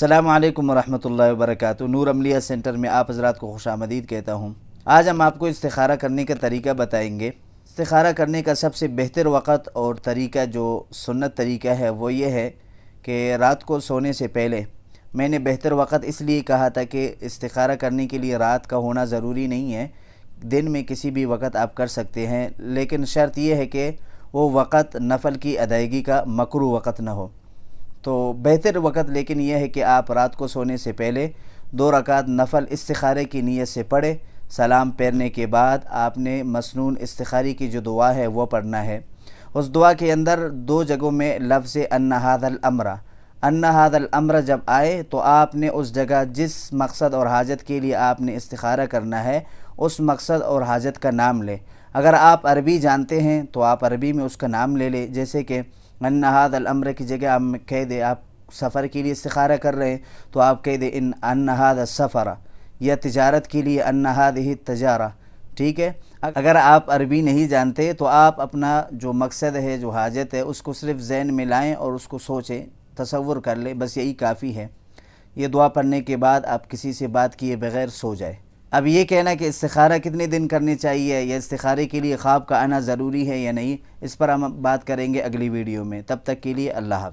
अस्सलामु अलैकुम वरहमतुल्लाहि वबरकातुहू। नूर अमलिया सेंटर में आप हज़रात को खुशामदीद कहता हूँ। आज हम आपको इस्तिखारा करने का तरीका बताएंगे। इस्तिखारा करने का सबसे बेहतर वक़्त और तरीका जो सुन्नत तरीका है वो ये है कि रात को सोने से पहले, मैंने बेहतर वक़्त इसलिए कहा था कि इस्तिखारा करने के लिए रात का होना ज़रूरी नहीं है, दिन में किसी भी वक़्त आप कर सकते हैं, लेकिन शर्त यह है कि वो वक़्त नफ़ल की अदायगी का मकरूह वक़्त ना हो। तो बेहतर वक़्त लेकिन यह है कि आप रात को सोने से पहले 2 रकात नफ़ल इस्तिखारे की नीयत से पढ़े। सलाम फेरने के बाद आपने मसनून इस्तिखारी की जो दुआ है वो पढ़ना है। उस दुआ के अंदर 2 जगहों में लफ्ज़ अन्ना हादल अम्र जब आए तो आपने उस जगह जिस मकसद और हाजत के लिए आपने इस्तिखारा करना है उस मकसद और हाजत का नाम ले। अगर आप अरबी जानते हैं तो आप अरबी में उसका नाम ले लें, जैसे कि अन्ना हादल अम्र की जगह आप कह दे आप सफ़र के लिए इस्तिखारा कर रहे हैं तो आप कह दे इन अन्ना हादल सफ़रा, या तिजारत के लिए अन्ना हादिही तजारा। ठीक है। अगर आप अरबी नहीं जानते तो आप अपना जो मकसद है, जो हाजत है, उसको सिर्फ़ ज़हन में लाएँ और उसको सोचें, तसव्वुर कर लें, बस यही काफ़ी है। ये दुआ पढ़ने के बाद आप किसी से बात किए बग़ैर सो जाए। अब ये कहना कि इस्तिखारा कितने दिन करनी चाहिए या इस्तिखारे के लिए ख्वाब का आना ज़रूरी है या नहीं, इस पर हम बात करेंगे अगली वीडियो में। तब तक के लिए अल्लाह हाफ़िज़।